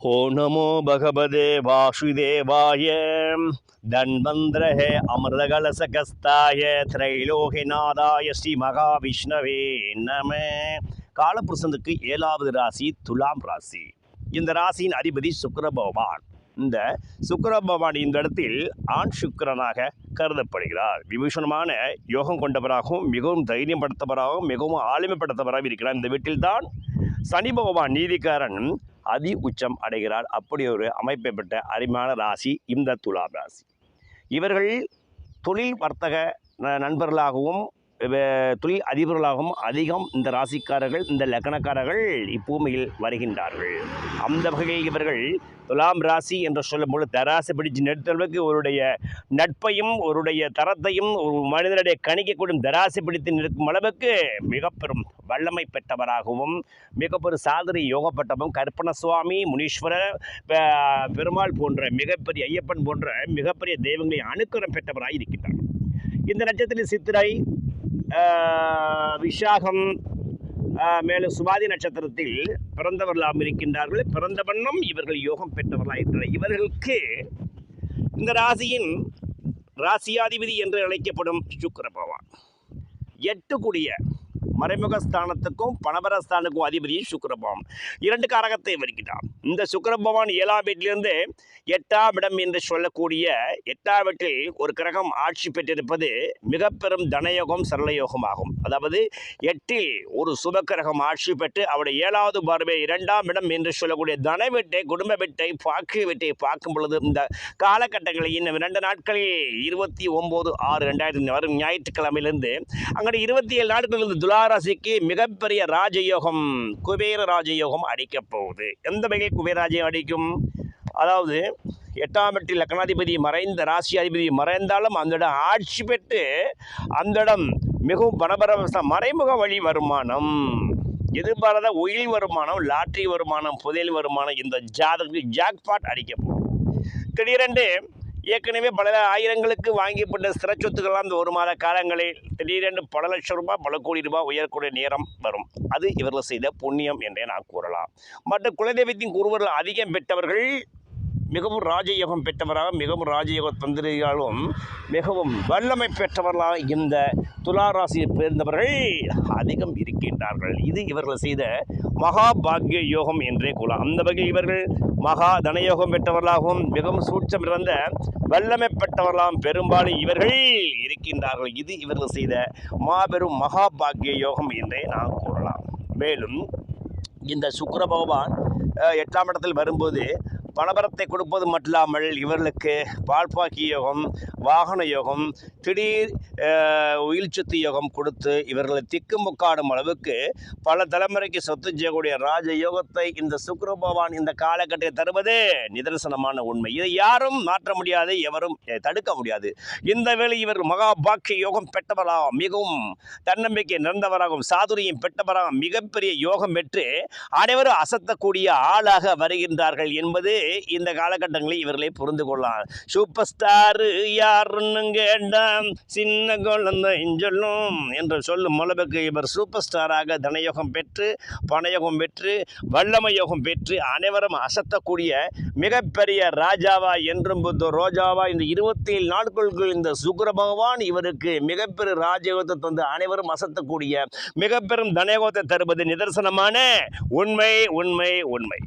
ओ नमो भगवते वासुदेवाय धन्वन्द्रहे अमृतकलशकस्ताय त्रैलोक्यनाथाय ஸ்ரீ மகாவிஷ்ணவே நம. காலபுருஷனுக்கு 7வது ராசி துலாம் ராசி. இந்த ராசியின் அதிபதி சுக்கிர பகவான். இந்த சுக்கிர பகவான் இந்த இடத்தில் ஆண் சுக்கிரனாக கருதப்படுகிறார். விபூஷணமான யோகம் கொண்டவராகவும் மிகவும் தைரியம் படுத்தவராகவும் மிகவும் ஆளுமைப்படுத்தவராகவும் இருக்கிறார். இந்த வீட்டில்தான் சனி பகவான் நீதிக்காரன் அதி உச்சம் அடைகிறார். அப்படி ஒரு அமைப்பை பெற்ற அருமையான ராசி இந்த துலாம் ராசி. இவர்கள் தொழில் வர்த்தக நண்பர்களாகவும் தொழில் அதிபர்களாகவும் அதிகம் இந்த ராசிக்காரர்கள் இந்த லக்னக்காரர்கள் இப்பூமியில் வருகின்றார்கள். அந்த வகையில் இவர்கள் துலாம் ராசி என்று சொல்லும்போது தராசு பிடிச்சு நிறுத்தளவுக்கு அவருடைய நட்பையும் அவருடைய தரத்தையும் ஒரு மனிதனுடைய கணிக்கக்கூடிய தராசு பிடித்து நிற்கும் அளவுக்கு மிக பெரும் வல்லமை பெற்றவராகவும் மிக பெரும் சாதனை யோகப்பட்டவும் கற்பன சுவாமி முனீஸ்வரர் பெருமாள் போன்ற மிகப்பெரிய ஐயப்பன் போன்ற மிகப்பெரிய தெய்வங்களை அனுக்கிரம் பெற்றவராக இருக்கின்றார். இந்த நட்சத்திரத்தில் சித்திரை விஷாகம் மேலும் சுவாதி நட்சத்திரத்தில் பிறந்தவர்களாக இருக்கின்றார்கள். பிறந்த வண்ணம் இவர்கள் யோகம் பெற்றவர்களாக இருக்கிறார். இவர்களுக்கு இந்த ராசியின் ராசியாதிபதி என்று அழைக்கப்படும் சுக்கிர பகவான் 8 கூடிய மறைமுக ஸ்தானத்துக்கும் பணபரஸ்தானுக்கும் அதிபதி சுக்கிர பகவான் 2 காரகத்தை வருகிறார். இந்த சுக்கிர பகவான் 7ஆம் வீட்டிலிருந்து 8ஆம் இடம் என்று சொல்லக்கூடிய 8ஆம் வீட்டில் ஒரு கிரகம் ஆட்சி பெற்றிருப்பது மிக பெரும் தனயோகம் சரளயோகம் ஆகும். அதாவது 8இல் ஒரு சுப கிரகம் ஆட்சி பெற்று அவருடைய 7வது பார்வை 2ஆம் இடம் என்று சொல்லக்கூடிய தன வீட்டை குடும்ப வீட்டை பாக்கு வீட்டை பார்க்கும் பொழுது இந்த காலகட்டங்களில் இன்னும் 2 நாட்களில் 29/6/2000 வரும் ஞாயிற்றுக்கிழமையிலிருந்து அங்கே 27 நாட்களிலிருந்து துளாராசிக்கு மிகப்பெரிய ராஜயோகம் குபேர ராஜயோகம் அடிக்கப் போகுது. எந்த வகையில் குபேராஜயம் அடிக்கும்? அதாவது 8ஆம் வீட்டில் லக்னாதிபதி மறைந்த ராசி அதிபதி மறைந்தாலும் அந்த இடம் ஆட்சி பெற்று அந்த இடம் மிகவும் பணபரவச மறைமுக வழி வருமானம், எதிர்பாராத உயில் வருமானம், லாட்ரி வருமானம், புதையல் வருமானம் இந்த ஜாதகத்துக்கு ஜாக்பாட் அடிக்க போகும். திடீரென்று ஏற்கனவே பல ஆயிரங்களுக்கு வாங்கிப்பட்ட ஸ்திர சொத்துக்கள்லாம் இந்த 1 மாத காலங்களில் திடீரென்று பல லட்சம் ரூபாய் பல கோடி ரூபாய் உயரக்கூடிய நேரம் வரும். அது இவர்கள் செய்த புண்ணியம் என்றே நான் கூறலாம். மற்ற குலதெய்வத்தின் குருவர்கள் அதிகம் பெற்றவர்கள் மிகவும் ராஜயோகம் பெற்றவராக மிகவும் ராஜயோக தந்திரிகளும் மிகவும் வல்லமை பெற்றவர்களாக இந்த துளாராசியை சேர்ந்தவர்கள் அதிகம் இருக்கின்றார்கள். இது இவர்கள் செய்த மகா பாக்ய யோகம் என்றே கூறலாம். அந்த வகையில் இவர்கள் மகா தனயோகம் பெற்றவர்களாகவும் மிகவும் சூட்சம் இருந்த வல்லமை பெற்றவர்களாகவும் பெரும்பாலும் இவர்கள் இருக்கின்றார்கள். இது இவர்கள் செய்த மாபெரும் மகா பாக்ய யோகம் என்றே நான் கூறலாம். மேலும் இந்த சுக்கிர பகவான் 8ஆம் இடத்தில் வரும்போது பணபரத்தை கொடுப்பது மட்டுமில்லாமல் இவர்களுக்கு பால்பாக்கி யோகம், வாகன யோகம், திடீர் உயில் சொத்து யோகம் கொடுத்து இவர்களை திக்குமுக்காடும் அளவுக்கு பல தலைமுறைக்கு சொத்து செய்யக்கூடிய ராஜ யோகத்தை இந்த சுக்கிர பகவான் இந்த காலகட்டத்தில் தருவது நிதர்சனமான உண்மை. இதை யாரும் மாற்ற முடியாது, எவரும் தடுக்க முடியாது. இந்த வேளை இவர் மகா பாக்கிய யோகம் பெற்றவராகவும் மிகவும் தன்னம்பிக்கை நிறந்தவராகவும் சாதுரியம் பெற்றவராகவும் மிகப்பெரிய யோகம் பெற்று அனைவரும் அசத்தக்கூடிய ஆளாக வருகின்றார்கள் என்பது இந்த காலகட்டங்களில் இவர்களை புரிந்து கொள்ளலாம். சூப்பர் ஸ்டார் யாருன்னு கேட்டான் சின்ன குழந்தை சொல்லும் என்று சொல்லும் அளவுக்கு இவர் சூப்பர் ஸ்டாராக தனயோகம் பெற்று பணயோகம் பெற்று வல்லமை யோகம் பெற்று அனைவரும் அசத்தக்கூடிய மிகப்பெரிய ராஜாவா என்றும் ரோஜாவா இந்த 27 நாட்களுக்குள் இந்த சுக்கிர பகவான் இவருக்கு மிகப்பெரிய ராஜயோகத்தை தந்து அனைவரும் அசத்தக்கூடிய மிகப்பெரும் தனயோகத்தை தருவது நிதர்சனமான உண்மை உண்மை உண்மை.